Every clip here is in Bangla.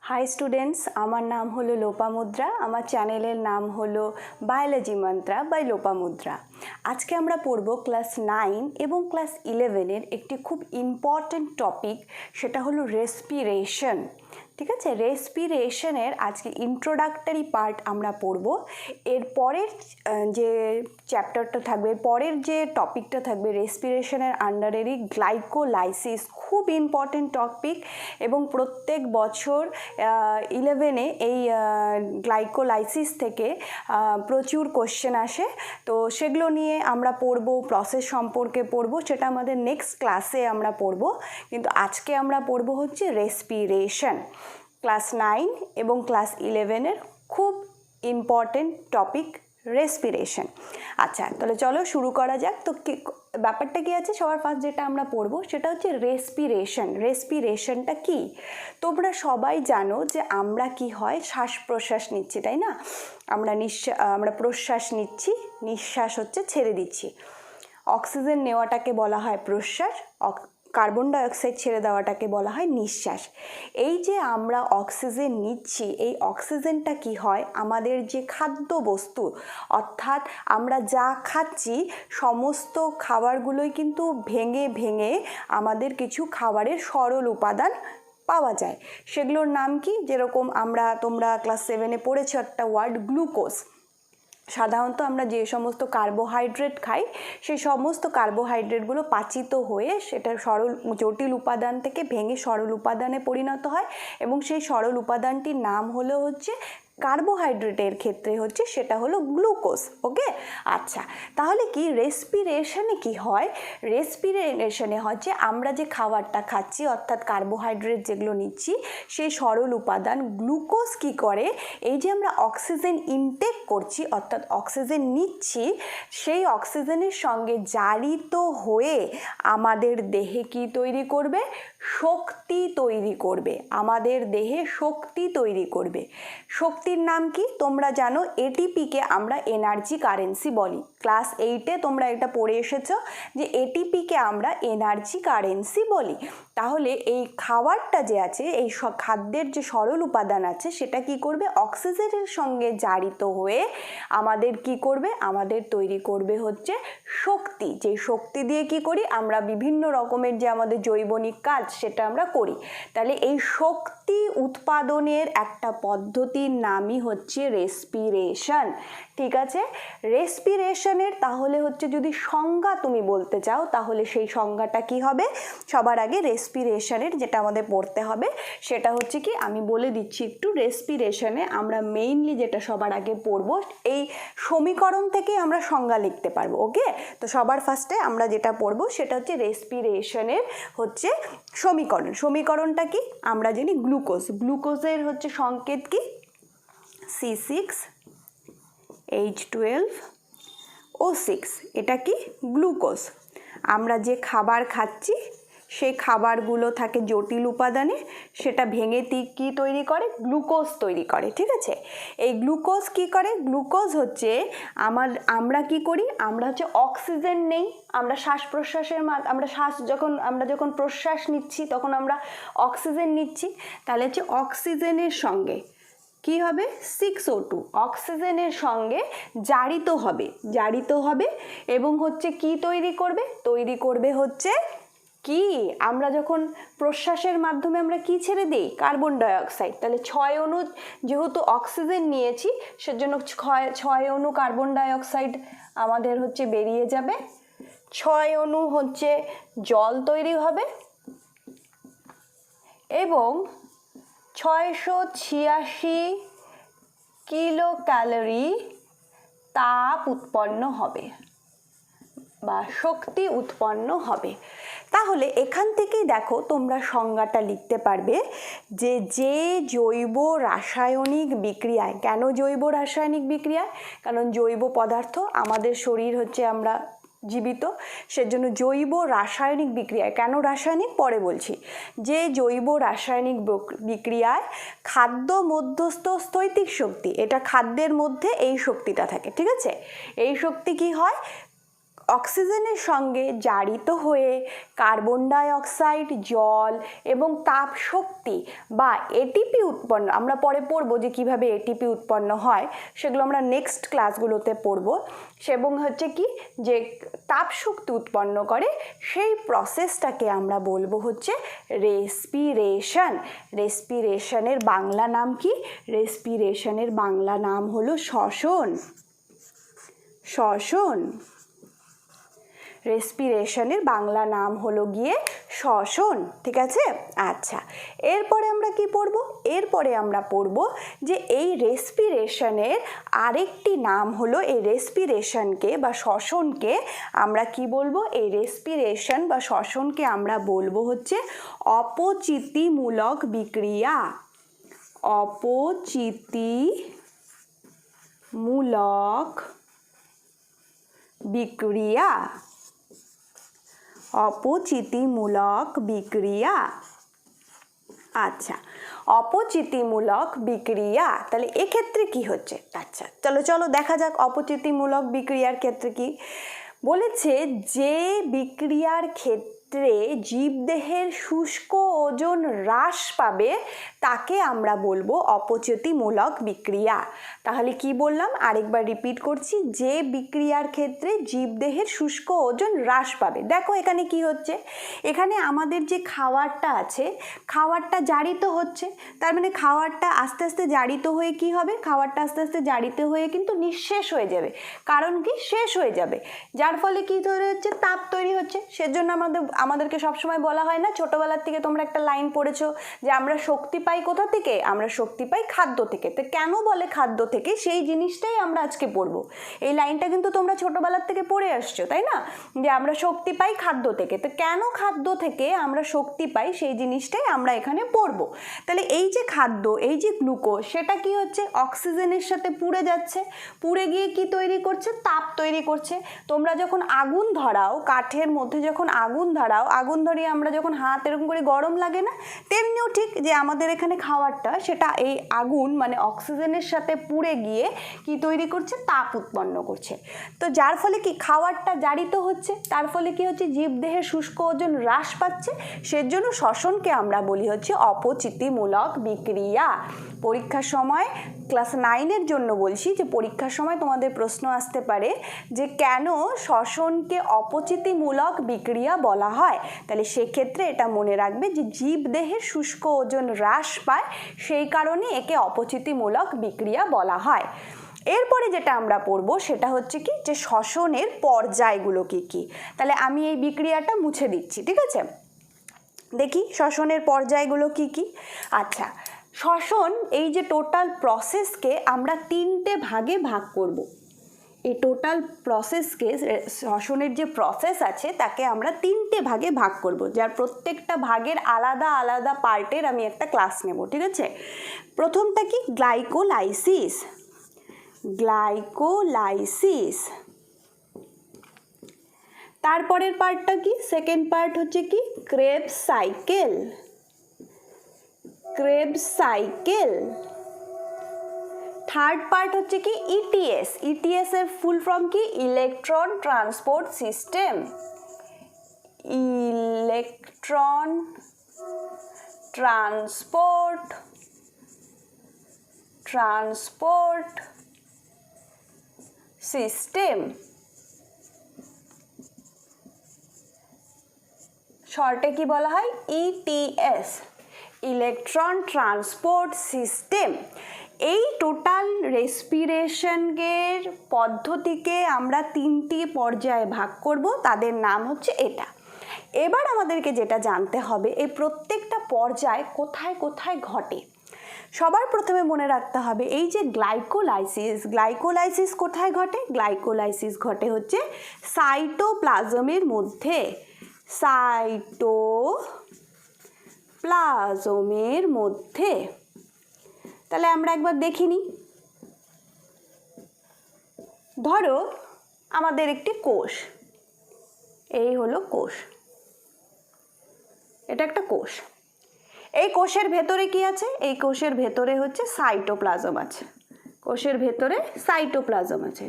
हाई स्टूडेंट्स आमार नाम हलो लोपामुद्रा। आमार चैनेलेर नाम हलो बायोलॉजी मंत्रा बाय लोपामुद्रा। आज के आमरा पढ़बो क्लास 9 एवं क्लास 11 एकटी खूब इम्पोर्टेंट टपिक सेटा हलो रेसपिरेशन। ठीक है, रेसपिरेशनर आज के इंट्रोडक्टरी पार्ट आमरा पढ़बो। एर परेर जे चैप्टारटा थाकबे, परेर जे टपिकटा थाकबे रेसपिरेशनर आंडारेरই ग्लाइकोलाइसिस, खूब इम्पोर्टेंट टपिक एवं प्रत्येक बछर 11 এই গ্লাইকোলাইসিস থেকে প্রচুর কোশ্চেন আসে। তো সেগুলো নিয়ে আমরা পড়বো, প্রসেস সম্পর্কে পড়বো, সেটা আমাদের নেক্সট ক্লাসে আমরা পড়বো। কিন্তু আজকে আমরা পড়বো হচ্ছে রেসপিরেশন। ক্লাস 9 এবং ক্লাস 11 খুব ইম্পর্টেন্ট টপিক রেসপিরেশন। আচ্ছা, তাহলে চলো শুরু করা যাক। তো ব্যাপারটা কি আছে, সবার ফার্স্ট যেটা আমরা পড়বো সেটা হচ্ছে রেসপিরেশন। রেসপিরেশনটা কি তোমরা সবাই জানো যে আমরা কি হয় শ্বাস প্রশ্বাস নিচ্ছি, তাই না? আমরা প্রশ্বাস নিচ্ছি, নিঃশ্বাস হচ্ছে ছেড়ে দিচ্ছি। অক্সিজেন নেওয়াটাকে বলা হয় প্রশ্বাস, কার্বন ডাইঅক্সাইড ছেড়ে দেওয়াটাকে বলা হয় নিঃশ্বাস। এই যে আমরা অক্সিজেন নিচ্ছি, এই অক্সিজেনটা কি হয় আমাদের যে খাদ্য বস্তু অর্থাৎ আমরা যা খাচ্ছি সমস্ত খাবারগুলোই কিন্তু ভেঙে ভেঙে আমাদের কিছু খাবারের সরল উপাদান পাওয়া যায়। সেগুলোর নাম কি? যেরকম তোমরা ক্লাস 7-এ পড়েছো একটা ওয়ার্ড গ্লুকোজ। সাধারণত আমরা যে সমস্ত কার্বোহাইড্রেট খাই সেই সমস্ত কার্বোহাইড্রেটগুলো পাচিত হয়ে সেটা সরল জটিল উপাদান থেকে ভেঙে সরল উপাদানে পরিণত হয় এবং সেই সরল উপাদানটির নাম হচ্ছে কার্বোহাইড্রেটের ক্ষেত্রে হচ্ছে সেটা হলো গ্লুকোজ। ওকে, আচ্ছা, তাহলে কি রেসপিরেশনে কি হয়? রেসপিরেশনে হচ্ছে আমরা যে খাবারটা খাচ্ছি অর্থাৎ কার্বোহাইড্রেট যেগুলো নিচ্ছি সেই সরল উপাদান গ্লুকোজ কি করে, এই যে আমরা অক্সিজেন ইনটেক করছি অর্থাৎ অক্সিজেন নিচ্ছি সেই অক্সিজেনের সঙ্গে জারিত হয়ে আমাদের দেহে কি তৈরি করবে? শক্তি তৈরি করবে। আমাদের দেহে শক্তি তৈরি করবে। শক্তির নাম কি তোমরা জানো? এটিপিকে আমরা এনার্জি কারেন্সি বলি। ক্লাস 8-এ তোমরা এটা পড়ে এসেছো যে এটিপিকে আমরা এনার্জি কারেন্সি বলি। তাহলে এই খাবারটা যে আছে, এই খাদ্যের যে সরল উপাদান আছে সেটা কি করবে? অক্সিজেনের সঙ্গে জারিত হয়ে আমাদের কি করবে? আমাদের তৈরি করবে হচ্ছে শক্তি। যে শক্তি দিয়ে কি করি আমরা? বিভিন্ন রকমের যে আমাদের জৈবনিক কাজ সেটা আমরা করি। তাহলে এই শক্তি উৎপাদনের একটা পদ্ধতির নামই হচ্ছে রেসপিরেশন। ঠিক আছে, রেসপিরেশনের তাহলে হচ্ছে যদি সংজ্ঞা তুমি বলতে চাও তাহলে সেই সংজ্ঞাটা কি হবে? সবার আগে রেসপিরেশনের যেটা আমাদের পড়তে হবে সেটা হচ্ছে কি আমি বলে দিচ্ছি একটু। রেসপিরেশনে আমরা মেইনলি যেটা সবার আগে পড়বো, এই সমীকরণ থেকে আমরা সংজ্ঞা লিখতে পারবো। ওকে, তো সবার ফার্স্টে আমরা যেটা পড়বো সেটা হচ্ছে রেসপিরেশনের হচ্ছে সমীকরণ। সমীকরণটা কি আমরা জানি? গ্লুকোজ। গ্লুকোজের হচ্ছে সংকেত কি? C6H12O6। এটা কি? গ্লুকোজ। আমরা যে খাবার খাচ্ছি সেই খাবারগুলো থাকে জটিল উপাদানে, সেটা ভেঙে কি তৈরি করে? গ্লুকোজ তৈরি করে। ঠিক আছে, এই গ্লুকোজ কি করে? গ্লুকোজ হচ্ছে আমরা কি করি? আমরা হচ্ছে অক্সিজেন নেই, আমরা শ্বাস প্রশ্বাসের আমরা যখন প্রশ্বাস নিচ্ছি তখন আমরা অক্সিজেন নিচ্ছি। তাহলে হচ্ছে অক্সিজেনের সঙ্গে কি হবে? 6O2 অক্সিজেনের সঙ্গে জারিত হবে এবং হচ্ছে কি তৈরি করবে? তৈরি করবে হচ্ছে কি আমরা যখন প্রশ্বাসের মাধ্যমে আমরা কি ছেড়ে দিই? Carbon dioxide. তাহলে 6 অণু যেহেতু অক্সিজেন নিয়েছি সেজন্য 6 অণু কার্বন ডাইঅক্সাইড আমাদের হচ্ছে বেরিয়ে যাবে। 6 অণু হচ্ছে জল তৈরি হবে এবং 686 কিলো ক্যালোরি তাপ উৎপন্ন হবে বা শক্তি উৎপন্ন হবে। তাহলে এখান থেকেই দেখো তোমরা সংজ্ঞাটা লিখতে পারবে যে জৈব রাসায়নিক বিক্রিয়ায়। কেন জৈব রাসায়নিক বিক্রিয়ায়? কারণ জৈব পদার্থ আমাদের শরীর হচ্ছে আমরা জীবিত, সেজন্য জৈব রাসায়নিক বিক্রিয়ায়। কেন রাসায়নিক পরে বলছি। যে জৈব রাসায়নিক বিক্রিয়ায় খাদ্য মধ্যস্থ স্থৈতিক শক্তি, এটা খাদ্যের মধ্যে এই শক্তিটা থাকে। ঠিক আছে, এই শক্তি কি হয়? অক্সিজেনের সঙ্গে জারিত হয়ে কার্বন ডাই অক্সাইড, জল এবং তাপ শক্তি বা এটিপি উৎপন্ন, আমরা পরে পড়বো যে কিভাবে এটিপি উৎপন্ন হয়, সেগুলো আমরা নেক্সট ক্লাসগুলোতে পড়বো। এবং হচ্ছে কি যে তাপ শক্তি উৎপন্ন করে সেই প্রসেসটাকে আমরা বলবো হচ্ছে রেসপিরেশন। রেসপিরেশনের বাংলা নাম কি? রেসপিরেশনের বাংলা নাম হলো শ্বসন। শ্বসন। রেসপিরেশনের বাংলা নাম হলো গিয়ে শ্বসন, ঠিক আছে? আচ্ছা, এরপরে আমরা কি পড়ব? এরপরে আমরা পড়ব যে এই রেসপিরেশনের আরেকটি নাম হলো, এই রেসপিরেশনকে বা শ্বসনকে আমরা কি বলবো? এই রেসপিরেশন বা শ্বসনকে আমরা বলবো হচ্ছে অপচিতিমূলক বিক্রিয়া। অপচিতিমূলক বিক্রিয়া। অপচিতিমূলক বিক্রিয়া। আচ্ছা, অপচিতিমূলক বিক্রিয়া, তাহলে এক্ষেত্রে কি হচ্ছে? আচ্ছা, চলো দেখা যাক অপচিতিমূলক বিক্রিয়ার ক্ষেত্রে কি বলেছে। যে বিক্রিয়ার ক্ষেত্রে জীবদেহের শুষ্ক ওজন হ্রাস পাবে তাকে আমরা বলবো অপচিতিমূলক বিক্রিয়া। তাহলে কি বললাম? আরেকবার রিপিট করছি, যে বিক্রিয়ার ক্ষেত্রে জীবদেহের শুষ্ক ওজন হ্রাস পাবে। দেখো এখানে কি হচ্ছে, এখানে আমাদের যে খাবারটা আছে, খাবারটা জারিত হচ্ছে, তার মানে খাবারটা আস্তে আস্তে জারিত হয়ে কি হবে? খাবারটা আস্তে আস্তে জারিত হয়ে কিন্তু নিঃশেষ হয়ে যাবে। কারণ কি? শেষ হয়ে যাবে, যার ফলে কি তৈরি হচ্ছে? তাপ তৈরি হচ্ছে। সেজন্য আমাদেরকে সবসময় বলা হয় না, ছোটবেলার থেকে তোমরা একটা লাইন পড়েছো যে আমরা শক্তি পাই কোথা থেকে? আমরা শক্তি পাই খাদ্য থেকে। তো কেন বলে খাদ্য থেকে, সেই জিনিসটাই আমরা আজকে পড়বো। এই লাইনটা কিন্তু তোমরা ছোটবেলার থেকে পড়ে আসছো, তাই না? যে আমরা শক্তি পাই খাদ্য থেকে। তো কেন খাদ্য থেকে আমরা শক্তি পাই সেই জিনিসটাই আমরা এখানে পড়বো। তাহলে এই যে খাদ্য, এই যে গ্লুকোজ, সেটা কি হচ্ছে? অক্সিজেনের সাথে পুড়ে যাচ্ছে, পুড়ে গিয়ে কি তৈরি করছে? তাপ তৈরি করছে। তোমরা যখন আগুন ধরাও, কাঠের মধ্যে যখন আগুন ধরাও, আগুন ধরিয়ে আমরা যখন হাত এরকম করে গরম লাগে না, তেমনিও ঠিক যে আমাদের এখানে খাবারটা, সেটা এই আগুন মানে অক্সিজেনের সাথে পুড়ে গিয়ে কি তৈরি করছে? তাপ উৎপন্ন করছে। তো যার ফলে কি খাবারটা জারিত হচ্ছে, তার ফলে কি হচ্ছে? জীবদেহের শুষ্ক ওজন হ্রাস পাচ্ছে। সেজন্য শ্বসনকে আমরা বলি হচ্ছে অপচিতিমূলক বিক্রিয়া। পরীক্ষার সময় ক্লাস 9-এর জন্য বলছি যে পরীক্ষার সময় তোমাদের প্রশ্ন আসতে পারে যে কেন শ্বসনকে অপচিতিমূলক বিক্রিয়া বলা হয়। তাহলে সেক্ষেত্রে এটা মনে রাখবে যে জীবদেহের শুষ্ক ওজন হ্রাস পায়, সেই কারণে একে অপচিতিমূলক বিক্রিয়া বলা হয়। এরপরে যেটা আমরা পড়বো সেটা হচ্ছে কি যে শ্বসনের পর্যায়গুলো কি কি। তাহলে আমি এই বিক্রিয়াটা মুছে দিচ্ছি, ঠিক আছে? দেখি শ্বসনের পর্যায়গুলো কি কি। আচ্ছা, শ্বসন এই যে টোটাল প্রসেসকে আমরা 3টে ভাগে ভাগ করব। এই টোটাল প্রসেসকে, শ্বসনের যে প্রসেস আছে তাকে আমরা 3টে ভাগে ভাগ করব, যার প্রত্যেকটা ভাগের আলাদা আলাদা পার্টের আমি একটা ক্লাস নেব, ঠিক আছে? প্রথমটা কি? গ্লাইকোলাইসিস। গ্লাইকোলাইসিস। তারপরের পার্টটা কি? সেকেন্ড পার্ট হচ্ছে কি? Krebs cycle. Krebs cycle. Third part হচ্ছে কি? ইটিএস। ইটিএস এর ফুল ফর্ম কি? Electron transport system. Electron transport system. শর্টে কি বলা হয়? ETS, electron transport system. এই টোটাল রেসপিরেশনের পদ্ধতিকে আমরা 3টি পর্যায়ে ভাগ করব, তাদের নাম হচ্ছে এটা। এবার আমাদেরকে যেটা জানতে হবে, এই প্রত্যেকটা পর্যায় কোথায় কোথায় ঘটে। সবার প্রথমে মনে রাখতে হবে এই যে গ্লাইকোলাইসিস, গ্লাইকোলাইসিস কোথায় ঘটে? গ্লাইকোলাইসিস ঘটে হচ্ছে সাইটোপ্লাজমের মধ্যে। সাইটোপ্লাজমের মধ্যে। তাহলে আমরা একবার দেখিনি। ধরো আমাদের একটি কোষ, এই হলো কোষ, এটা একটা কোষ। এই কোষের ভেতরে কি আছে? এই কোষের ভেতরে হচ্ছে সাইটোপ্লাজম আছে। কোষের ভেতরে সাইটোপ্লাজম আছে,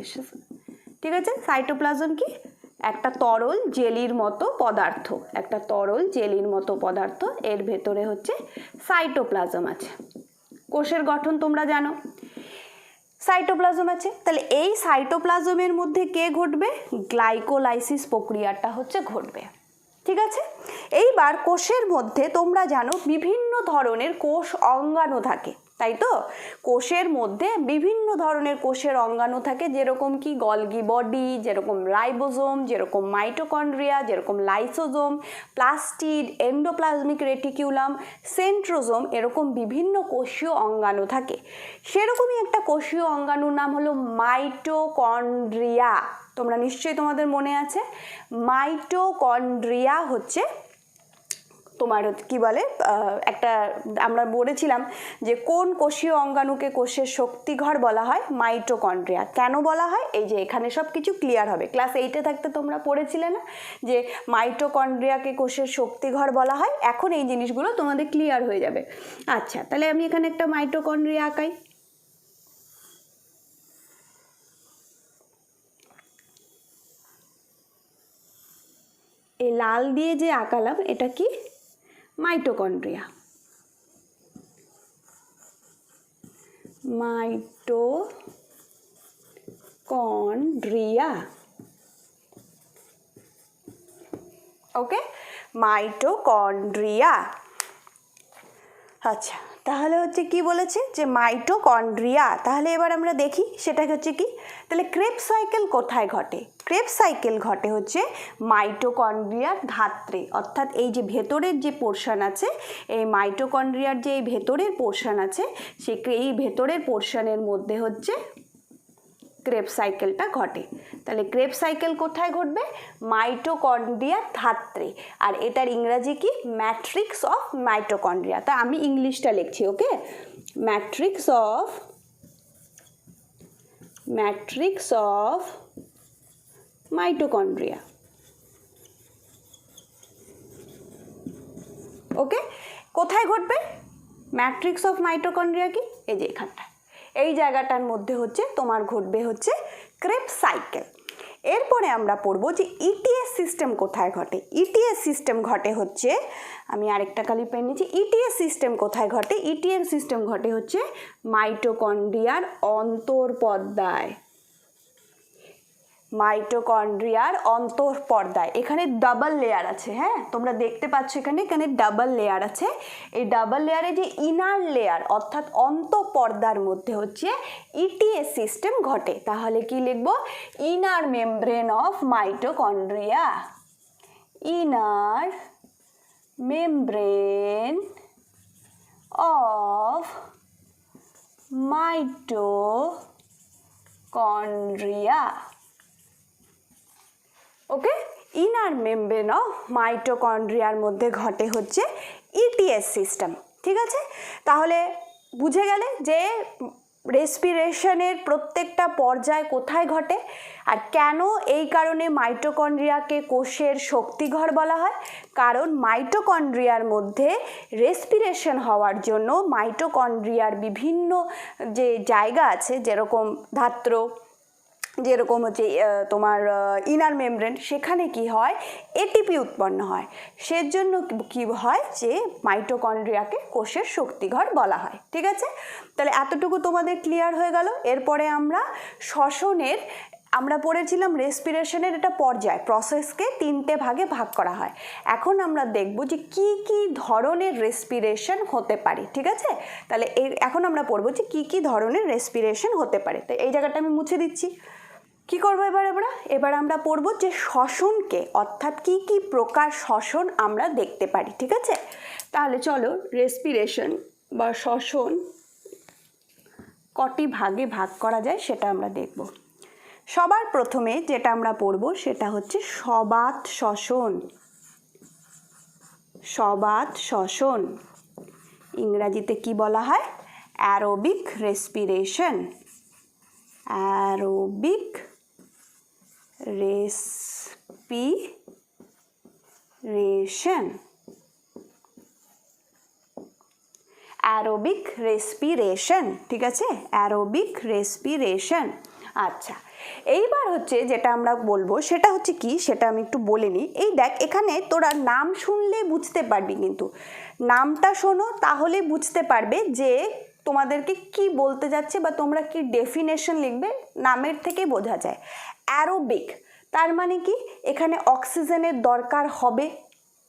ঠিক আছে? সাইটোপ্লাজম কি? একটা তরল জেলির মতো পদার্থ, একটা তরল জেলির মতো পদার্থ, এর ভেতরে হচ্ছে সাইটোপ্লাজম আছে। কোষের গঠন তোমরা জানো, সাইটোপ্লাজম আছে। তাহলে এই সাইটোপ্লাজমের মধ্যে কে ঘটবে? গ্লাইকোলাইসিস প্রক্রিয়াটা হচ্ছে ঘটবে, ঠিক আছে। এইবার কোষের মধ্যে তোমরা জানো বিভিন্ন ধরনের কোষ অঙ্গাণু থাকে, তাই তো? কোষের মধ্যে বিভিন্ন ধরনের কোষের অঙ্গাণু থাকে, যেরকম কি গলগি বডি, যেরকম রাইবোজোম, যেরকম মাইটোকন্ড্রিয়া, যেরকম lysosome, plastid, endoplasmic reticulum, centrosome, এরকম বিভিন্ন কোষীয় অঙ্গাণু থাকে। সেরকমই একটা কোষীয় অঙ্গাণুর নাম হলো মাইটোকন্ড্রিয়া। তোমরা নিশ্চয়ই তোমাদের মনে আছে, মাইটোকন্ড্রিয়া হচ্ছে তোমার কি বলে, একটা আমরা বলেছিলাম যে কোন কোষীয় অঙ্গাণুকে কোষের শক্তিঘর বলা হয়? মাইটোকন্ড্রিয়া। কেন বলা হয়? এই যে এখানে সব কিছু ক্লিয়ার হবে। ক্লাস 8-এ থাকতে তোমরা পড়েছিলে না যে মাইটোকন্ড্রিয়াকে কোষের শক্তিঘর বলা হয়? এখন এই জিনিসগুলো তোমাদের ক্লিয়ার হয়ে যাবে। আচ্ছা, তাহলে আমি এখানে একটা মাইটোকন্ড্রিয়া আঁকাই। এই লাল দিয়ে যে আঁকালাম এটা কি? মাইটোকন্ড্রিয়া। মাইটোকন্ড্রিয়া, ওকে, মাইটোকন্ড্রিয়া। আচ্ছা, তাহলে হচ্ছে কি বলেছে যে মাইটোকন্ড্রিয়া। তাহলে এবার আমরা দেখি সেটা হচ্ছে কি। তাহলে ক্রেবস সাইকেল কোথায় ঘটে? ক্রেবস সাইকেল ঘটে হচ্ছে মাইটোকন্ড্রিয়ার ধাত্রে, অর্থাৎ এই যে ভেতরের যে পোর্শন আছে, এই মাইটোকন্ড্রিয়ার যে এই ভেতরের পোর্শন আছে, এই ভেতরের পোর্শনের মধ্যে হচ্ছে ক্রেবস সাইকেলটা ঘটে। তাহলে ক্রেবস সাইকেল কোথায় ঘটবে? মাইটোকন্ড্রিয়ার ধাত্রে। আর এটার ইংরাজি কি? Matrix of mitochondria. তা আমি ইংলিশটা লিখছি, ওকে? ম্যাট্রিক্স অফ মাইটোকন্ড্রিয়া, ওকে। কোথায় ঘটবে ম্যাট্রিক্স অফ মাইটোকন্ড্রিয়া? কি এই যে এখানটা, এই জায়গাটার মধ্যে হচ্ছে তোমার ঘটবে হচ্ছে ক্রেবস সাইকেল। এরপরে আমরা পড়বো যে ইটিএস সিস্টেম কোথায় ঘটে। ইটিএস সিস্টেম ঘটে হচ্ছে, আমি আরেকটা কালি পেন নিচ্ছি। ইটিএস সিস্টেম কোথায় ঘটে? ইটিএস সিস্টেম ঘটে হচ্ছে মাইটোকন্ড্রিয়ার অন্তঃপর্দায়। মাইটোকন্ড্রিয়ার অন্তঃপর্দায়। এখানে ডাবল লেয়ার আছে, হ্যাঁ, তোমরা দেখতে পাচ্ছ এখানে ডাবল লেয়ার আছে। এই ডাবল লেয়ারে যে ইনার লেয়ার অর্থাৎ অন্তঃপর্দার মধ্যে হচ্ছে ইটিএস সিস্টেম ঘটে। তাহলে কি লিখব? Inner membrane of mitochondria. Inner membrane of mitochondria, okay. Inner membrane of মাইটোকন্ড্রিয়ার মধ্যে ঘটে হচ্ছে ইটিএস সিস্টেম, ঠিক আছে। তাহলে বুঝে গেলে যে রেসপিরেশনের প্রত্যেকটা পর্যায় কোথায় ঘটে আর কেন এই কারণে মাইটোকন্ড্রিয়াকে কোষের শক্তিঘর বলা হয়। কারণ মাইটোকন্ড্রিয়ার মধ্যে রেসপিরেশন হওয়ার জন্য মাইটোকন্ড্রিয়ার বিভিন্ন যে জায়গা আছে, যেরকম ধাত্র, যেরকম হচ্ছে তোমার ইনার মেমব্রেন, সেখানে কি হয়? এটিপি উৎপন্ন হয়। সেজন্য কি হয় যে মাইটোকন্ড্রিয়াকে কোষের শক্তিঘর বলা হয়, ঠিক আছে। তাহলে এতটুকু তোমাদের ক্লিয়ার হয়ে গেল। এরপরে আমরা শ্বসনের, আমরা পড়েছিলাম রেসপিরেশনের এটা পর্যায়, প্রসেসকে 3টে ভাগে ভাগ করা হয়। এখন আমরা দেখব যে কি কি ধরনের রেসপিরেশন হতে পারে, ঠিক আছে। তাহলে এখন আমরা পড়ব যে কি কি ধরনের রেসপিরেশন হতে পারে। তো এই জায়গাটা আমি মুছে দিচ্ছি। কি করবো এবার আমরা পড়ব যে শ্বসনকে, অর্থাৎ কি কি প্রকার শ্বসন আমরা দেখতে পারি, ঠিক আছে। তাহলে চলো রেসপিরেশন বা শ্বসন কটি ভাগে ভাগ করা যায় সেটা আমরা দেখব। সবার প্রথমে যেটা আমরা পড়ব সেটা হচ্ছে সবাত শ্বসন। সবাত শ্বসন ইংরাজিতে কি বলা হয়? Aerobic respiration. Aerobic respiration. Aerobic respiration, ঠিক আছে, অ্যারোবিক রেসপিরেশন। আচ্ছা, এইবার হচ্ছে যেটা আমরা বলবো সেটা হচ্ছে কি, সেটা আমি একটু বলে নিই। এই দেখ, এখানে তোরা নাম শুনলে বুঝতে পারবি, কিন্তু নামটা শোনো তাহলে বুঝতে পারবে যে তোমাদেরকে কি বলতে যাচ্ছে বা তোমরা কি ডেফিনেশন লিখবে, নামের থেকে বোঝা যায়। অ্যারোবিক তার মানে কি, এখানে অক্সিজেনের দরকার হবে,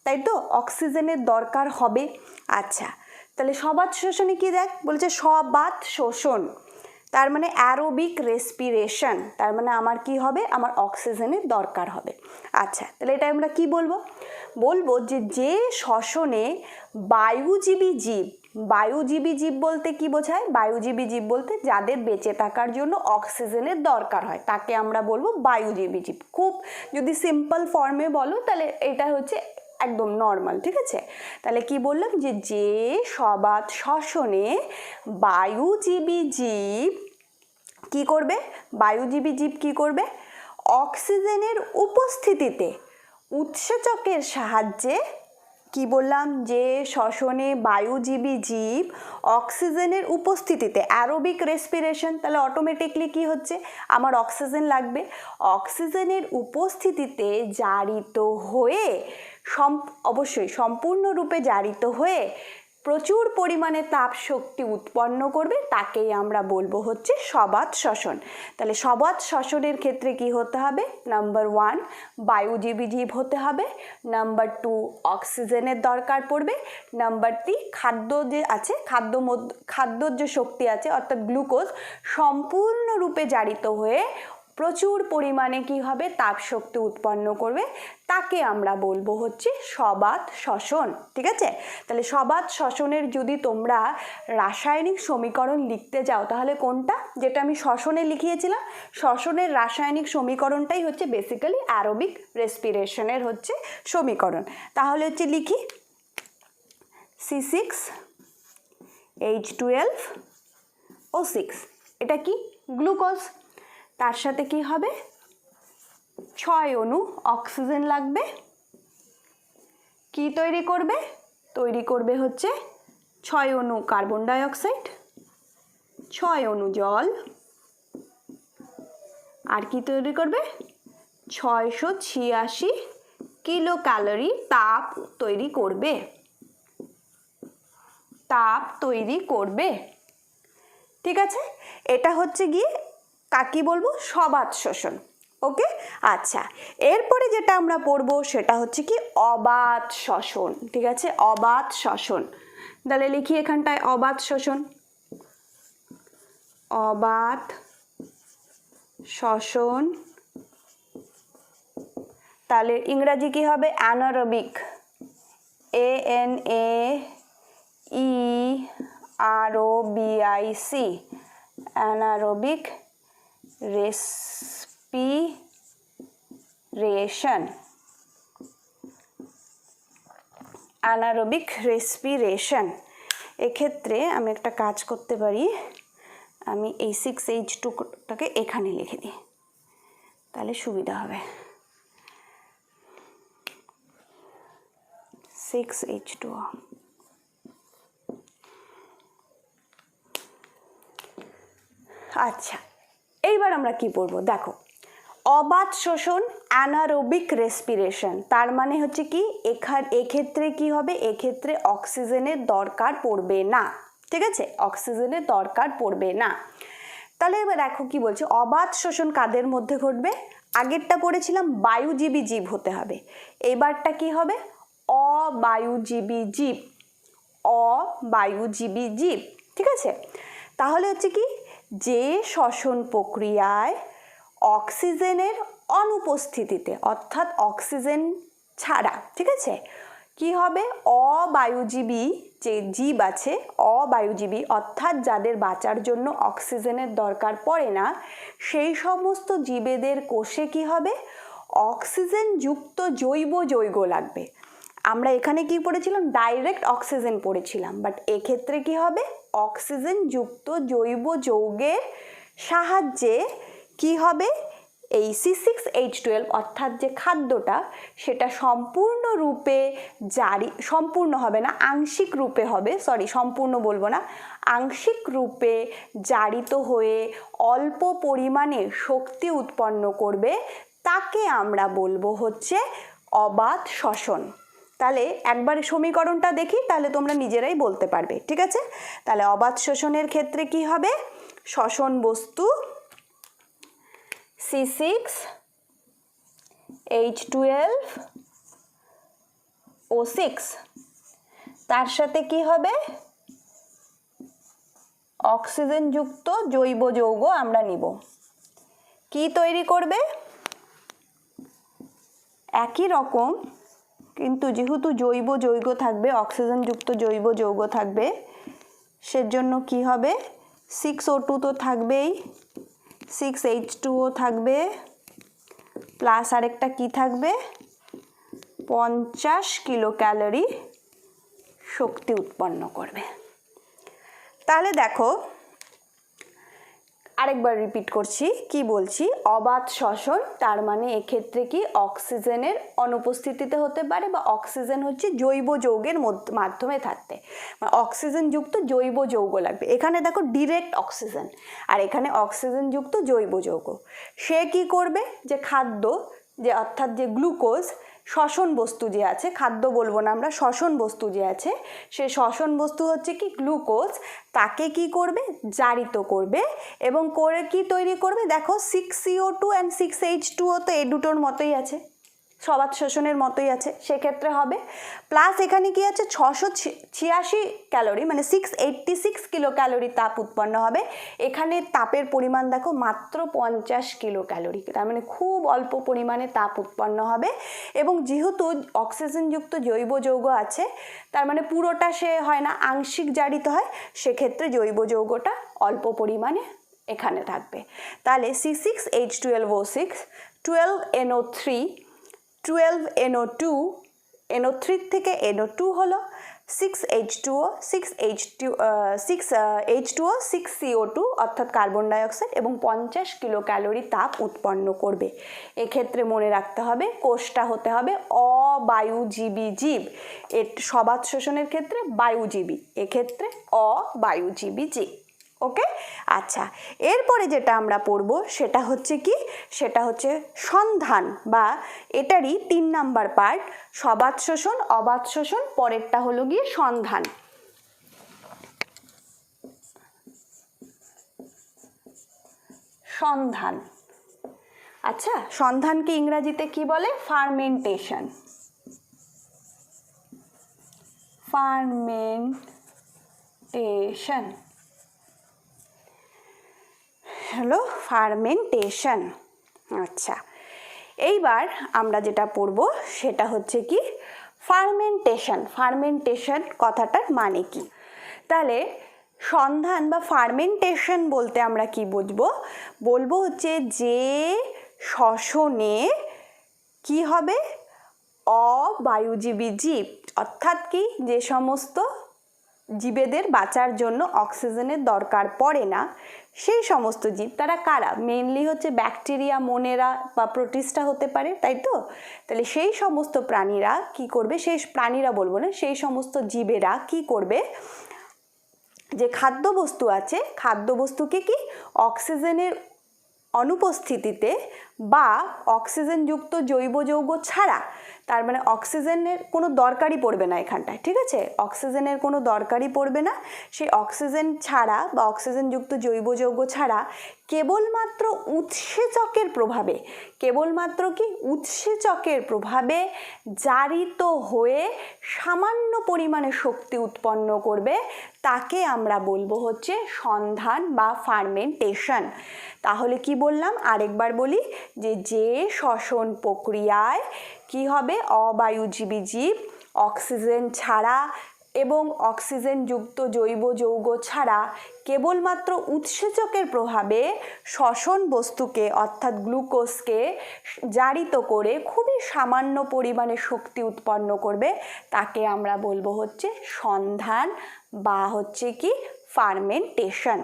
তাই তো, অক্সিজেনের দরকার হবে। আচ্ছা, তাহলে সবাত শোষণে কি দেখ বলছে, সবাত শোষণ, তার মানে অ্যারোবিক রেসপিরেশন, তার মানে আমার কি হবে, আমার অক্সিজেনের দরকার হবে। আচ্ছা, তাহলে এটা আমরা কি বলবো, বলবো যে শ্বসনে বায়ুজীবী জীব, বায়ুজীবী জীব বলতে কি বোঝায়, বায়ুজীবী জীব বলতে যাদের বেঁচে থাকার জন্য অক্সিজেনের দরকার হয় তাকে আমরা বলবো বায়ুজীবী জীব। খুব যদি সিম্পল ফর্মে বলো তাহলে এটা হচ্ছে একদম নর্মাল, ঠিক আছে। তাহলে কি বললাম, যে সবাত শ্বসনে বায়ুজীবী জীব কি করবে, বায়ুজীবী জীব কি করবে, অক্সিজেনের উপস্থিতিতে উৎসেচকের সাহায্যে, কি বললাম, যে শ্বসনে বায়ুজীবী জীব অক্সিজেনের উপস্থিতিতে, অ্যারোবিক রেসপিরেশন, তাহলে অটোমেটিকলি কি হচ্ছে, আমার অক্সিজেন লাগবে, অক্সিজেনের উপস্থিতিতে জারিত হয়ে, অবশ্যই সম্পূর্ণরূপে জারিত হয়ে প্রচুর পরিমাণে তাপ শক্তি উৎপন্ন করবে, তাকেই আমরা বলবো হচ্ছে সবাত শ্বসন। তাহলে সবাত শ্বসনের ক্ষেত্রে কি হতে হবে, নাম্বার 1 বায়ুজীবী জীব হতে হবে, নাম্বার 2 অক্সিজেনের দরকার পড়বে, নাম্বার 3 খাদ্য যে আছে, খাদ্যর যে শক্তি আছে অর্থাৎ গ্লুকোজ সম্পূর্ণরূপে জারিত হয়ে প্রচুর পরিমাণে কি হবে, তাপ শক্তি উৎপন্ন করবে, তাকে আমরা বলবো হচ্ছে সবাত শ্বসন। ঠিক আছে, তাহলে সবাত শ্বসনের যদি তোমরা রাসায়নিক সমীকরণ লিখতে যাও তাহলে কোনটা, যেটা আমি শ্বসনে লিখিয়েছিলাম, শ্বসনের রাসায়নিক সমীকরণটাই হচ্ছে বেসিক্যালি অ্যারোবিক রেসপিরেশনের হচ্ছে সমীকরণ। তাহলে হচ্ছে লিখি C6H12O6, এটা কি গ্লুকোজ, তার সাথে কি হবে 6 অণু অক্সিজেন লাগবে, কি তৈরি করবে, তৈরি করবে হচ্ছে 6 অণু কার্বন ডাই অক্সাইড, 6 অণু জল, আর কি তৈরি করবে 686 কিলো ক্যালোরি তাপ তৈরি করবে, তাপ তৈরি করবে। ঠিক আছে, এটা হচ্ছে গিয়ে কাকে বলবো, সবাত শোষণ। ওকে, আচ্ছা, এরপরে যেটা আমরা পড়বো সেটা হচ্ছে কি অবাত শ্বসন। ঠিক আছে, অবাত শ্বসন, তাহলে লিখি এখানটায় অবাত শোষণ, অবাত শ্বসন, তাহলে ইংরাজি কি হবে, anaerobic, ANAEROBIC, anaerobic respiration, anaerobic respiration. এক্ষেত্রে আমি একটা কাজ করতে পারি, আমি এই 6H2টাকে এখানে লিখে দিই, তাহলে সুবিধা হবে। 6H2O। আচ্ছা, এইবার আমরা কি পড়বো, দেখো অবাত শোষণ অ্যানারোবিক রেসপিরেশন, তার মানে হচ্ছে কি এক্ষেত্রে কি হবে, এক্ষেত্রে অক্সিজেনের দরকার পড়বে না। ঠিক আছে, অক্সিজেনের দরকার পড়বে না। তাহলে এবার দেখো কি বলছে, অবাত শোষণ কাদের মধ্যে ঘটবে, আগেরটা পড়েছিলাম বায়ুজীবী জীব হতে হবে, এবারটা কি হবে অবায়ুজীবী জীব, অবায়ুজীবী জীব। ঠিক আছে, তাহলে হচ্ছে কি, যে শ্বসন প্রক্রিয়ায় অক্সিজেনের অনুপস্থিতিতে, অর্থাৎ অক্সিজেন ছাড়া, ঠিক আছে, কি হবে অবায়ুজীবী যে জীব আছে, অবায়ুজীবী অর্থাৎ যাদের বাঁচার জন্য অক্সিজেনের দরকার পড়ে না, সেই সমস্ত জীবেদের কোষে কি হবে, অক্সিজেন যুক্ত জৈব যৌগ লাগবে। আমরা এখানে কি পড়েছিলাম, ডাইরেক্ট অক্সিজেন পড়েছিলাম, বাট এক্ষেত্রে কি হবে, অক্সিজেন যুক্ত জৈব যৌগের সাহায্যে কি হবে, এই C6H12 অর্থাৎ যে খাদ্যটা সেটা সম্পূর্ণরূপে সম্পূর্ণ হবে না, আংশিক রূপে হবে, সম্পূর্ণ বলবো না, আংশিক রূপে জারিত হয়ে অল্প পরিমাণে শক্তি উৎপন্ন করবে, তাকে আমরা বলবো হচ্ছে অবাত শ্বসন। তাহলে একবার সমীকরণটা দেখি, তাহলে তোমরা নিজেরাই বলতে পারবে, ঠিক আছে? তাহলে অবাত শ্বসনের ক্ষেত্রে কি হবে? শ্বসন বস্তু C6H12O6, তার সাথে কি হবে? অক্সিজেন যুক্ত জৈব যৌগ আমরা নিব। কি তৈরি করবে? একই রকম, কিন্তু যেহেতু জৈব যৌগ থাকবে, অক্সিজেন যুক্ত জৈব যৌগ থাকবে, সেজন্য কি হবে? 6O2 তো থাকবেই, 6H2O থাকবে, প্লাস আরেকটা কি থাকবে? 50 কিলো ক্যালোরি শক্তি উৎপন্ন করবে। তাহলে দেখো, আরেকবার রিপিট করছি, কি বলছি? অবাত শ্বসন, তার মানে এক্ষেত্রে কি অক্সিজেনের অনুপস্থিতিতে হতে পারে, বা অক্সিজেন হচ্ছে জৈব যৌগের মাধ্যমে থাকতে, অক্সিজেন যুক্ত জৈব যৌগ লাগবে। এখানে দেখো ডিরেক্ট অক্সিজেন, আর এখানে অক্সিজেন যুক্ত জৈব যৌগ। সে কি করবে? যে খাদ্য, যে অর্থাৎ যে গ্লুকোজ, শ্বসন বস্তু যে আছে, খাদ্য বলবো না আমরা, শ্বসন বস্তু যে আছে, সে শ্বসন বস্তু হচ্ছে কি গ্লুকোজ, তাকে কি করবে? জারিত করবে, এবং করে কি তৈরি করবে? দেখো 6CO2 and 6H2O তো এই দুটোর মতোই আছে, অবাত শ্বসনের মতোই আছে, সেক্ষেত্রে হবে। প্লাস এখানে কি আছে? 686 ক্যালোরি, মানে 686 কিলো ক্যালোরি তাপ উৎপন্ন হবে। এখানে তাপের পরিমাণ দেখো মাত্র 50 কিলো ক্যালোরি, তার মানে খুব অল্প পরিমাণে তাপ উৎপন্ন হবে। এবং যেহেতু অক্সিজেনযুক্ত জৈব যৌগ আছে, তার মানে পুরোটা সে হয় না, আংশিক জারিত হয়, সেক্ষেত্রে জৈব যৌগটা অল্প পরিমাণে এখানে থাকবে। তাহলে C6H12O6, 12NO3, 12NO2, NO3 থেকে NO2 হলো, 6H2O, 6H2O, 6CO2 অর্থাৎ কার্বন ডাইঅক্সাইড, এবং 50 কিলো ক্যালোরি তাপ উৎপন্ন করবে। এক্ষেত্রে মনে রাখতে হবে কোষটা হতে হবে অবায়ুজীবী জীব। অবাত শ্বসনের ক্ষেত্রে বায়ুজীবী, এক্ষেত্রে অবায়ুজীবী জীব। ওকে, আচ্ছা, এরপরে যেটা আমরা পড়বো সেটা হচ্ছে কি? সেটা হচ্ছে সন্ধান, বা এটারই 3 নাম্বার পার্ট, সবাত শোষণ, অবাত শোষণ, পরেরটা হলো গিয়ে সন্ধান। সন্ধান, আচ্ছা, সন্ধানকে ইংরেজিতে কি বলে? ফার্মেন্টেশন। ফার্মেন্টেশন হলো ফার্মেন্টেশন। আচ্ছা, এইবার আমরা যেটা পড়ব সেটা হচ্ছে কি? ফার্মেন্টেশন। ফার্মেন্টেশন কথাটার মানে কি? তাহলে সন্ধান বা ফার্মেন্টেশন বলতে আমরা কি বুঝবো? বলবো হচ্ছে যে শ্বসনে কি হবে? অবায়ুজীবী জীব, অর্থাৎ কি, যে সমস্ত জীবেদের বাঁচার জন্য অক্সিজেনের দরকার পড়ে না, সেই সমস্ত জীব, তারা কারা? মেইনলি হচ্ছে ব্যাকটেরিয়া, মোনেরা বা প্রোটিস্টা হতে পারে, তাই তো? তাহলে সেই সমস্ত প্রাণীরা কি করবে? সেই প্রাণীরা বলবো না, সেই সমস্ত জীবেরা কি করবে? যে খাদ্যবস্তু আছে, খাদ্যবস্তুকে কি অক্সিজেনের অনুপস্থিতিতে বা অক্সিজেনযুক্ত জৈব যৌগ ছাড়া, তার মানে অক্সিজেনের কোনো দরকারই পড়বে না এখানটায়, ঠিক আছে? অক্সিজেনের কোনো দরকারই পড়বে না, সেই অক্সিজেন ছাড়া বা অক্সিজেনযুক্ত জৈব যৌগ ছাড়া কেবলমাত্র উৎসেচকের প্রভাবে, কেবলমাত্র কি উৎসেচকের প্রভাবে জারিত হয়ে সামান্য পরিমাণে শক্তি উৎপন্ন করবে, তাকে আমরা বলবো হচ্ছে সন্ধান বা ফার্মেন্টেশন। তাহলে কি বললাম? আরেকবার বলি, যে শ্বসন প্রক্রিয়ায় কি হবে? অবায়ুজীবী জীব অক্সিজেন ছাড়া এবং অক্সিজেনযুক্ত জৈব যৌগ ছাড়া কেবলমাত্র উৎসেচকের প্রভাবে শ্বসন বস্তুকে অর্থাৎ গ্লুকোজকে জারিত করে খুবই সামান্য পরিমাণে শক্তি উৎপন্ন করবে, তাকে আমরা বলবো হচ্ছে সন্ধান বা হচ্ছে কি ফার্মেন্টেশন।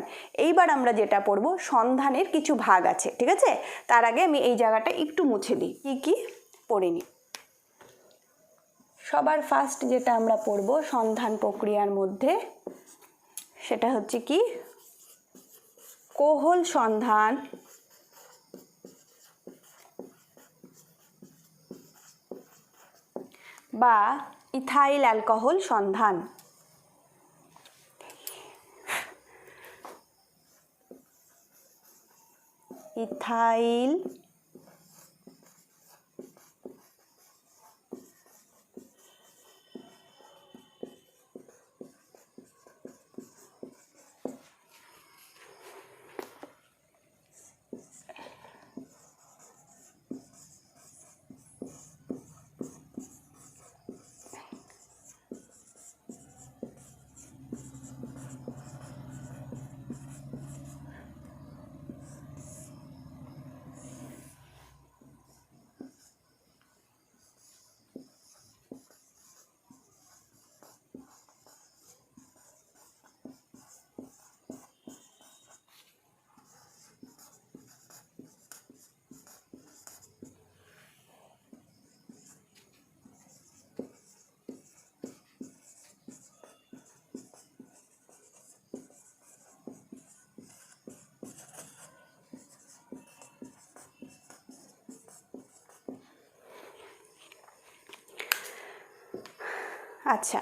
এইবার আমরা যেটা পড়ব, সন্ধানের কিছু ভাগ আছে, ঠিক আছে? তার আগে আমি এই জায়গাটা একটু মুছে দিই, কি কি পড়ে নিই। সবার ফার্স্ট যেটা আমরা পড়ব সন্ধান প্রক্রিয়ার মধ্যে, সেটা হচ্ছে কি কোহল সন্ধান বা ইথাইল অ্যালকোহল সন্ধান। ইথাইল আচ্ছা,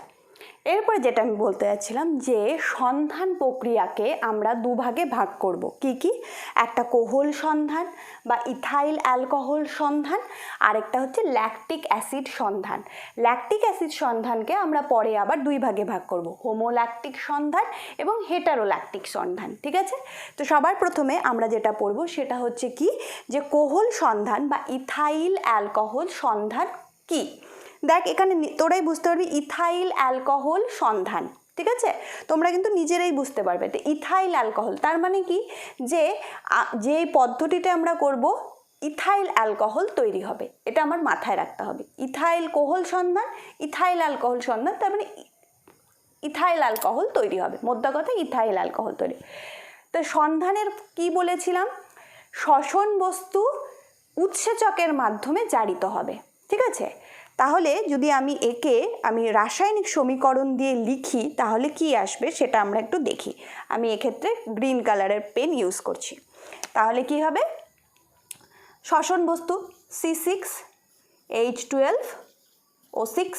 এরপরে যেটা আমি বলতে যাচ্ছিলাম যে সন্ধান প্রক্রিয়াকে আমরা দুভাগে ভাগ করব। কি কি? একটা কোহল সন্ধান বা ইথাইল অ্যালকোহল সন্ধান, আরেকটা হচ্ছে ল্যাকটিক অ্যাসিড সন্ধান। ল্যাকটিক অ্যাসিড সন্ধানকে আমরা পরে আবার দুই ভাগে ভাগ করব, হোমোল্যাকটিক সন্ধান এবং হেটারোল্যাকটিক সন্ধান, ঠিক আছে? তো সবার প্রথমে আমরা যেটা পড়ব সেটা হচ্ছে কি যে কোহল সন্ধান বা ইথাইল অ্যালকোহল সন্ধান কি। দেখ, এখানে তোরাই বুঝতে পারবি ইথাইল অ্যালকোহল সন্ধান, ঠিক আছে? তোমরা কিন্তু নিজেরাই বুঝতে পারবে। তো ইথাইল অ্যালকোহল তার মানে কি, যে যেই পদ্ধতিটা আমরা করব ইথাইল অ্যালকোহল তৈরি হবে, এটা আমার মাথায় রাখতে হবে। ইথাইল কোহল সন্ধান, ইথাইল অ্যালকোহল সন্ধান, তার মানে ইথাইল অ্যালকোহল তৈরি হবে, মোদ্দা কথা ইথাইল অ্যালকোহল তৈরি। তো সন্ধানের কি বলেছিলাম, শ্বসন বস্তু উৎসেচকের মাধ্যমে জারিত হবে, ঠিক আছে? তাহলে যদি আমি রাসায়নিক সমীকরণ দিয়ে লিখি তাহলে কি আসবে সেটা আমরা একটু দেখি। আমি এক্ষেত্রে গ্রিন কালারের পেন ইউজ করছি। তাহলে কি হবে, শ্বসন বস্তু C6H12O6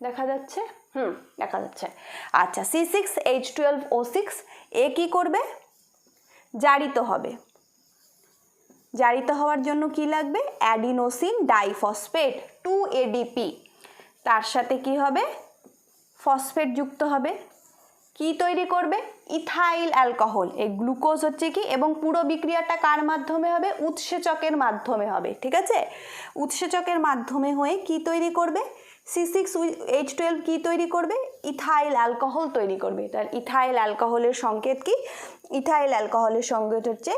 দেখা যাচ্ছে, দেখা যাচ্ছে। আচ্ছা, C6H12O6 এ কি করবে, জারিত হবে। জারিত হওয়ার জন্য কি লাগবে, অ্যাডিনোসিন ডাইফসফেট 2ADP, তার সাথে কি হবে, ফসফেট যুক্ত হবে। কি তৈরি করবে, ইথাইল অ্যালকোহল। এই গ্লুকোজ হচ্ছে কি, এবং পুরো বিক্রিয়াটা কার মাধ্যমে হবে, উৎসেচকের মাধ্যমে হবে, ঠিক আছে? উৎসেচকের মাধ্যমে হয়ে কি তৈরি করবে, C6H12 কি তৈরি করবে, ইথাইল অ্যালকোহল তৈরি করবে। তার ইথাইল অ্যালকোহলের সংকেত কি, ইথাইল অ্যালকোহলের সংকেত হচ্ছে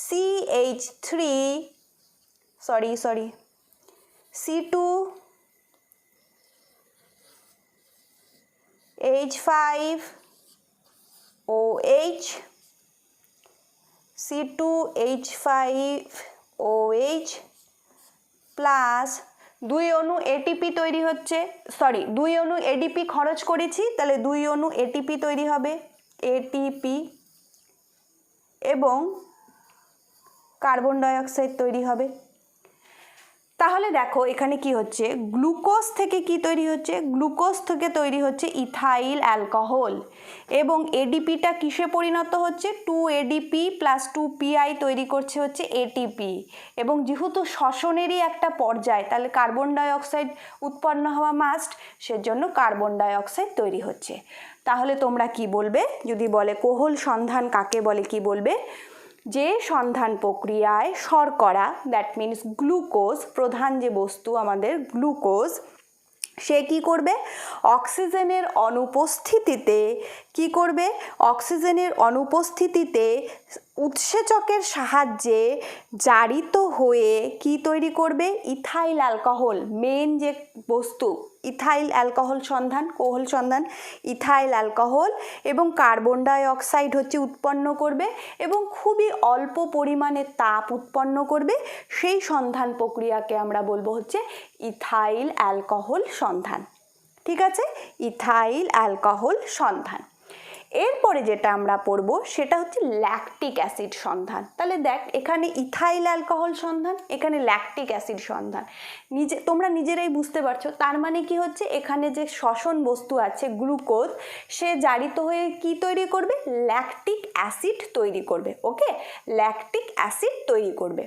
C2H5OH প্লাস 2 অণু এটিপি তৈরি হচ্ছে, 2 অণু এডিপি খরচ করেছি, তাহলে 2 অণু এটিপি তৈরি হবে, এটিপি, এবং কার্বন ডাইঅক্সাইড তৈরি হবে। তাহলে দেখো এখানে কি হচ্ছে, গ্লুকোজ থেকে কি তৈরি হচ্ছে, গ্লুকোজ থেকে তৈরি হচ্ছে ইথাইল অ্যালকোহল, এবং এডিপিটা কিসে পরিণত হচ্ছে, 2ADP প্লাস 2PI তৈরি করছে হচ্ছে এটিপি, এবং যেহেতু শ্বসনেরই একটা পর্যায় তাহলে কার্বন ডাইঅক্সাইড উৎপন্ন হওয়া মাস্ট, সেজন্য কার্বন ডাইঅক্সাইড তৈরি হচ্ছে। তাহলে তোমরা কি বলবে, যদি বলে কোহল সন্ধান কাকে বলে, কি বলবে, যে সন্ধান প্রক্রিয়ায় শর্করা, দ্যাট মিনস গ্লুকোজ, প্রধান যে বস্তু আমাদের গ্লুকোজ, সে কি করবে, অক্সিজেনের অনুপস্থিতিতে কি করবে, অক্সিজেনের অনুপস্থিতিতে উৎসেচকের সাহায্যে জারিত হয়ে কি তৈরি করবে, ইথাইল অ্যালকোহল, মেন যে বস্তু ইথাইল অ্যালকোহল সন্ধান, কোহল সন্ধান, ইথাইল অ্যালকোহল এবং কার্বন ডাই অক্সাইড হচ্ছে উৎপন্ন করবে এবং খুবই অল্প পরিমাণে তাপ উৎপন্ন করবে, সেই সন্ধান প্রক্রিয়াকে আমরা বলবো হচ্ছে ইথাইল অ্যালকোহল সন্ধান। ঠিক আছে, ইথাইল অ্যালকোহল সন্ধান। এরপরে যেটা আমরা পড়ব সেটা হচ্ছে ল্যাকটিক অ্যাসিড সন্ধান। তাহলে দেখ, এখানে ইথাইল অ্যালকোহল সন্ধান, এখানে ল্যাকটিক অ্যাসিড সন্ধান। তোমরা নিজেরাই বুঝতে পারছো, তার মানে কি হচ্ছে, এখানে যে শ্বসন বস্তু আছে গ্লুকোজ, সে জারিত হয়ে কি তৈরি করবে, ল্যাকটিক অ্যাসিড তৈরি করবে। ওকে, ল্যাকটিক অ্যাসিড তৈরি করবে।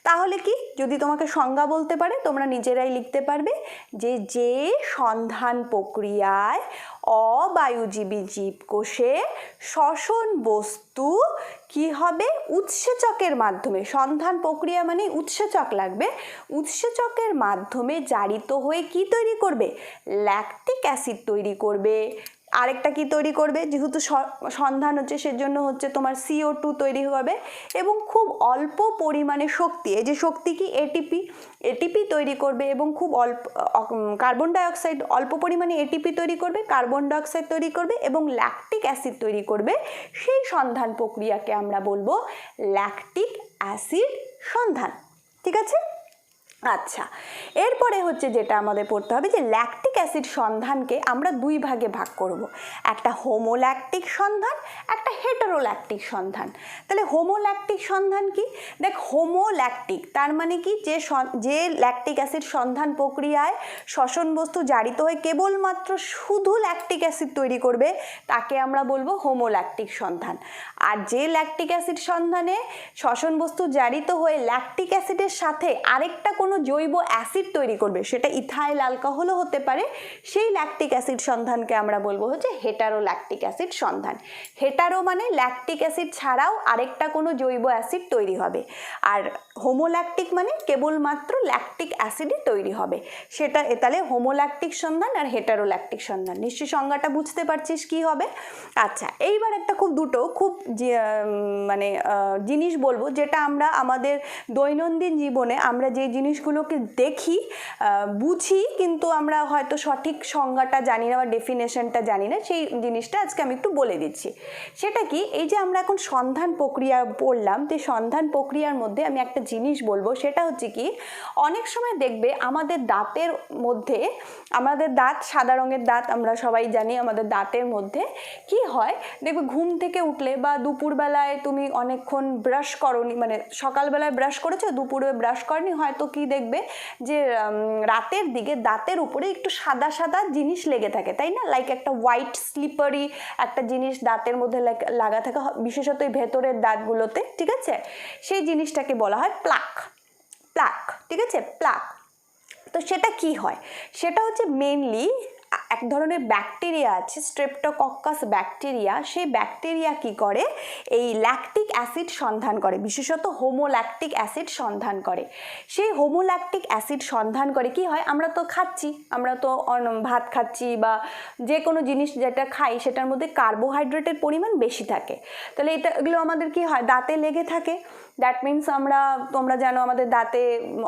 তাহলে কি, যদি তোমাকে সংজ্ঞা বলতে পারে তোমরা নিজেরাই লিখতে পারবে যে সন্ধান প্রক্রিয়ায় অবায়ুজীবী জীবকোষে শ্বসন বস্তু কি হবে, উৎসেচকের মাধ্যমে, সন্ধান প্রক্রিয়া মানে উৎসেচক লাগবে, উৎসেচকের মাধ্যমে জারিত হয়ে কি তৈরি করবে, ল্যাকটিক অ্যাসিড তৈরি করবে। আরেকটা কি তৈরি করবে, যেহেতু সন্ধান হচ্ছে সেজন্য হচ্ছে তোমার CO2 তৈরি হবে এবং খুব অল্প পরিমাণে শক্তি, এই যে শক্তি কি, এটিপি তৈরি করবে এবং খুব অল্প কার্বন ডাই অক্সাইড, অল্প পরিমাণে এটিপি তৈরি করবে, কার্বন ডাই অক্সাইড তৈরি করবে এবং ল্যাকটিক অ্যাসিড তৈরি করবে। সেই সন্ধান প্রক্রিয়াকে আমরা বলবো ল্যাকটিক অ্যাসিড সন্ধান। ঠিক আছে, আচ্ছা, এরপরে হচ্ছে যেটা আমাদের পড়তে হবে যে ল্যাকটিক অ্যাসিড সন্ধানকে আমরা দুই ভাগে ভাগ করব, একটা হোমোল্যাকটিক সন্ধান, একটা হেটারোল্যাকটিক সন্ধান। তাহলে হোমোল্যাকটিক সন্ধান কি, দেখ হোমোল্যাকটিক তার মানে কি, যে ল্যাকটিক অ্যাসিড সন্ধান প্রক্রিয়ায় শ্বসন বস্তু জারিত হয়ে কেবলমাত্র শুধু ল্যাকটিক অ্যাসিড তৈরি করবে, তাকে আমরা বলবো হোমোল্যাকটিক সন্ধান। আর যে ল্যাকটিক অ্যাসিড সন্ধানে শ্বসন বস্তু জারিত হয়ে ল্যাকটিক অ্যাসিডের সাথে আরেকটা কোনো জৈব অ্যাসিড তৈরি করবে, সেটা ইথাইল অ্যালকোহলও হতে পারে, সেই ল্যাকটিক অ্যাসিড সন্ধানকে আমরা বলবো হচ্ছে হেটারোল্যাকটিক অ্যাসিড সন্ধান। হেটারো মানে ল্যাকটিক অ্যাসিড ছাড়াও আরেকটা কোনো জৈব অ্যাসিড তৈরি হবে, আর হোমোল্যাকটিক মানে কেবলমাত্র ল্যাকটিক অ্যাসিডই তৈরি হবে, সেটা তাহলে হোমোল্যাকটিক সন্ধান আর হেটারোল্যাকটিক সন্ধান। নিশ্চয়ই সংজ্ঞাটা বুঝতে পারছিস কি হবে। আচ্ছা, এইবার একটা দুটো খুব মানে জিনিস বলবো, যেটা আমরা আমাদের দৈনন্দিন জীবনে আমরা যে জিনিসগুলোকে দেখি, বুঝি, কিন্তু আমরা হয়তো সঠিক সংজ্ঞাটা জানি না বা ডেফিনেশনটা জানি না, সেই জিনিসটা আজকে আমি একটু বলে দিচ্ছি। সেটা কি, এই যে আমরা এখন সন্ধান প্রক্রিয়া পড়লাম, তো সন্ধান প্রক্রিয়ার মধ্যে আমি একটা জিনিস বলবো, সেটা হচ্ছে কি, অনেক সময় দেখবে আমাদের দাঁতের মধ্যে, আমাদের দাঁত সাদা রঙের দাঁত, আমরা সবাই জানি, আমাদের দাঁতের মধ্যে কি হয়, দেখবে ঘুম থেকে উঠলে বা দুপুরবেলায় তুমি অনেকক্ষণ ব্রাশ করনি, মানে সকালবেলায় ব্রাশ করেছো, দুপুরে ব্রাশ করনি, হয়তো কি দেখবে যে রাতের দিকে দাঁতের উপরে একটু সাদা সাদা জিনিস লেগে থাকে, তাই না, লাইক একটা হোয়াইট স্লিপারি একটা জিনিস দাঁতের মধ্যে লাগা থাকে, বিশেষত এই ভেতরের দাঁতগুলোতে। ঠিক আছে, সেই জিনিসটাকে বলা হয় প্লাক। ঠিক আছে, প্লাক। তো সেটা কি হয়, সেটা হচ্ছে মেনলি এক ধরনের ব্যাকটেরিয়া আছে, স্ট্রেপ্টোকক্কাস ব্যাকটেরিয়া, সেই ব্যাকটেরিয়া কি করে, এই ল্যাকটিক অ্যাসিড সন্ধান করে, বিশেষত হোমোল্যাকটিক অ্যাসিড সন্ধান করে। সেই হোমোল্যাকটিক অ্যাসিড সন্ধান করে কি হয়, আমরা তো খাচ্ছি, আমরা তো ভাত খাচ্ছি বা যে কোনো জিনিস যেটা খাই সেটার মধ্যে কার্বোহাইড্রেটের পরিমাণ বেশি থাকে, তাহলে এগুলো আমাদের কি হয়, দাঁতে লেগে থাকে। দ্যাট মিনস তোমরা জানো আমাদের দাঁতে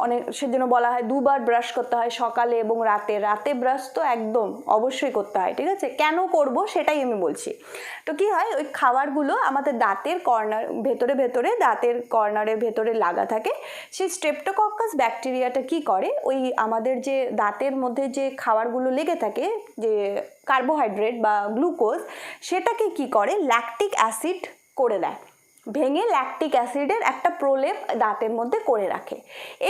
অনেক, সেজন্য বলা হয় দুবার ব্রাশ করতে হয়, সকালে এবং রাতে ব্রাশ তো একদম অবশ্যই করতে হয়। ঠিক আছে, কেন করব সেটাই আমি বলছি। তো কি হয়, ওই খাবারগুলো আমাদের দাঁতের ভেতরে দাঁতের কর্নারের ভেতরে লাগা থাকে। সেই স্ট্রেপ্টোকক্কাস ব্যাকটেরিয়াটা কি করে, ওই আমাদের যে দাঁতের মধ্যে যে খাবারগুলো লেগে থাকে, যে কার্বোহাইড্রেট বা গ্লুকোজ, সেটাকে কি করে, ল্যাকটিক অ্যাসিড করে দেয়, ভেঙে ল্যাকটিক অ্যাসিডের একটা প্রলেপ দাঁতের মধ্যে করে রাখে।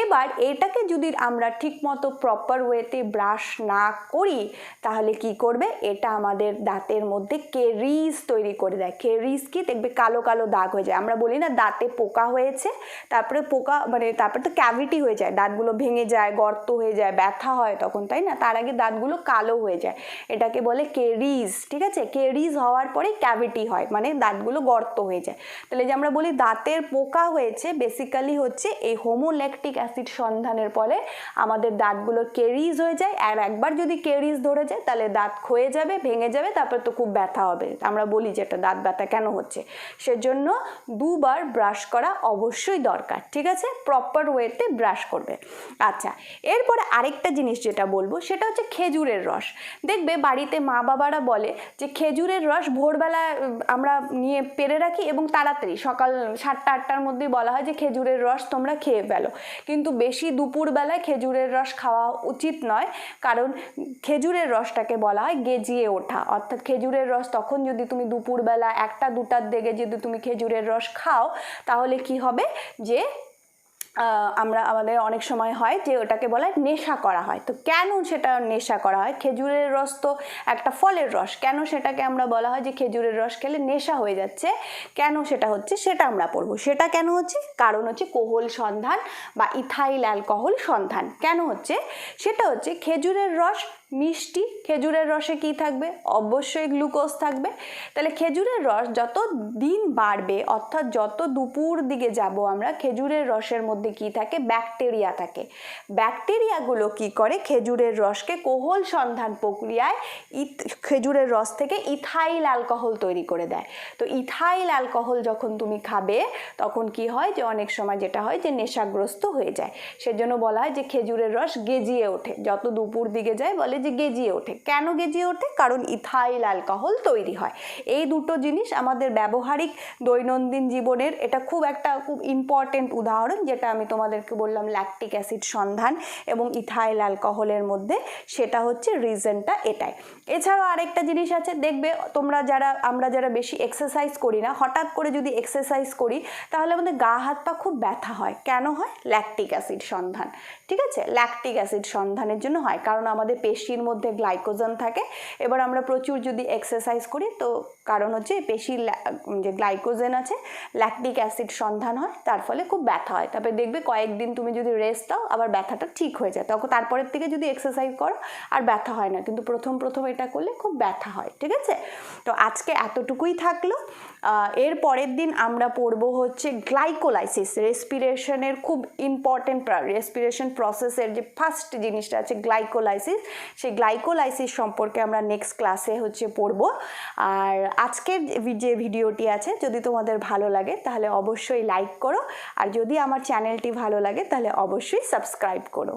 এবার এটাকে যদি আমরা ঠিকমতো প্রপার ওয়েতে ব্রাশ না করি, তাহলে কি করবে, এটা আমাদের দাঁতের মধ্যে কেরিজ তৈরি করে দেয়। কেরিজ কি, দেখবে কালো কালো দাগ হয়ে যায়, আমরা বলি না দাঁতে পোকা হয়েছে, তারপরে তারপরে তো ক্যাভিটি হয়ে যায়, দাঁতগুলো ভেঙে যায়, গর্ত হয়ে যায়, ব্যথা হয় তখন, তাই না, তার আগে দাঁতগুলো কালো হয়ে যায়, এটাকে বলে কেরিজ। ঠিক আছে, কেরিজ হওয়ার পরে ক্যাভিটি হয়, মানে দাঁতগুলো গর্ত হয়ে যায়। তাহলে যে আমরা বলি দাঁতের পোকা হয়েছে, বেসিক্যালি হচ্ছে এই হোমোল্যাকটিক অ্যাসিড সন্ধানের ফলে আমাদের দাঁতগুলো কেরিজ হয়ে যায়। আর একবার যদি কেরিজ ধরে যায় তাহলে দাঁত ক্ষয়ে যাবে, ভেঙে যাবে, তারপর তো খুব ব্যথা হবে। আমরা বলি যে এটা দাঁত ব্যথা কেন হচ্ছে, সেজন্য দুবার ব্রাশ করা অবশ্যই দরকার, ঠিক আছে? প্রপার ওয়েতে ব্রাশ করবে। আচ্ছা, এরপরে আরেকটা জিনিস যেটা বলবো সেটা হচ্ছে খেজুরের রস। দেখবে বাড়িতে মা বাবারা বলে যে খেজুরের রস ভোরবেলা আমরা নিয়ে পেরে রাখি এবং তাড়াতাড়ি সকাল 7টা 8টার মধ্যেই বলা হয় যে খেজুরের রস তোমরা খেয়ে ফেলো, কিন্তু বেশি দুপুরবেলায় খেজুরের রস খাওয়া উচিত নয়, কারণ খেজুরের রসটাকে বলা হয় গেজিয়ে ওঠা। অর্থাৎ খেজুরের রস তখন যদি তুমি দুপুরবেলা 1টা 2টার দিকে যদি তুমি খেজুরের রস খাও তাহলে কি হবে যে আমাদের অনেক সময় হয় যে ওটাকে বলা হয় নেশা করা হয়। তো কেন সেটা নেশা করা হয়? খেজুরের রস তো একটা ফলের রস, কেন সেটাকে আমরা বলা হয় যে খেজুরের রস খেলে নেশা হয়ে যাচ্ছে, কেন সেটা হচ্ছে সেটা আমরা পড়বো। সেটা কেন হচ্ছে? কারণ হচ্ছে কোহল সন্ধান বা ইথাইল অ্যালকোহল সন্ধান। কেন হচ্ছে? সেটা হচ্ছে খেজুরের রস মিষ্টি, খেজুরের রসে কি থাকবে? অবশ্যই গ্লুকোজ থাকবে। তাহলে খেজুরের রস যত দিন বাড়বে, অর্থাৎ যত দুপুর দিকে যাব আমরা, খেজুরের রসের মধ্যে কি থাকে? ব্যাকটেরিয়া থাকে। ব্যাকটেরিয়াগুলো কি করে? খেজুরের রসকে কোহল সন্ধান প্রক্রিয়ায় খেজুরের রস থেকে ইথাইল অ্যালকোহল তৈরি করে দেয়। তো ইথাইল অ্যালকোহল যখন তুমি খাবে তখন কি হয় যে অনেক সময় যেটা হয় যে নেশাগ্রস্ত হয়ে যায়। সেজন্য বলা হয় যে খেজুরের রস গেজিয়ে ওঠে, যত দুপুর দিকে যায় বলে যে গেজিয়ে ওঠে। কেন গেজিয়ে ওঠে? কারণ ইথাইল অ্যালকোহল তৈরি হয়। এই দুটো জিনিস আমাদের ব্যবহারিক দৈনন্দিন জীবনের এটা খুব ইম্পর্টেন্ট উদাহরণ, যেটা আমি তোমাদেরকে বললাম ল্যাকটিক অ্যাসিড সন্ধান এবং ইথাইল অ্যালকোহলের মধ্যে, সেটা হচ্ছে রিজনটা এটাই। এছাড়াও আরেকটা জিনিস আছে, দেখবে আমরা যারা বেশি এক্সারসাইজ করি না, হঠাৎ করে যদি এক্সারসাইজ করি তাহলে আমাদের গা হাত পা খুব ব্যথা হয়। কেন হয়? ল্যাকটিক অ্যাসিড সন্ধান, ঠিক আছে? ল্যাকটিক অ্যাসিড সন্ধানের জন্য হয়, কারণ আমাদের পেশির মধ্যে গ্লাইকোজেন থাকে। এবার আমরা প্রচুর যদি এক্সারসাইজ করি তো কারণ হচ্ছে পেশির যে গ্লাইকোজেন আছে, ল্যাকটিক অ্যাসিড সন্ধান হয়, তার ফলে খুব ব্যথা হয়। তারপরে দেখবে কয়েকদিন তুমি যদি রেস্ট দাও আবার ব্যথাটা ঠিক হয়ে যায়, তখন তারপরের থেকে যদি এক্সারসাইজ করো আর ব্যথা হয় না, কিন্তু প্রথম এটা করলে খুব ব্যথা হয়, ঠিক আছে? তো আজকে এতটুকুই থাকলো। এর পরের দিন আমরা পড়বো হচ্ছে গ্লাইকোলাইসিস, রেসপিরেশনের খুব ইম্পর্টেন্ট রেসপিরেশন প্রসেসের যে ফার্স্ট জিনিসটা আছে গ্লাইকোলাইসিস, সেই গ্লাইকোলাইসিস সম্পর্কে আমরা নেক্সট ক্লাসে হচ্ছে পড়বো। আর আজকের যে ভিডিওটি আছে যদি তোমাদের ভালো লাগে তাহলে অবশ্যই লাইক করো, আর যদি আমার চ্যানেলটি ভালো লাগে তাহলে অবশ্যই সাবস্ক্রাইব করো।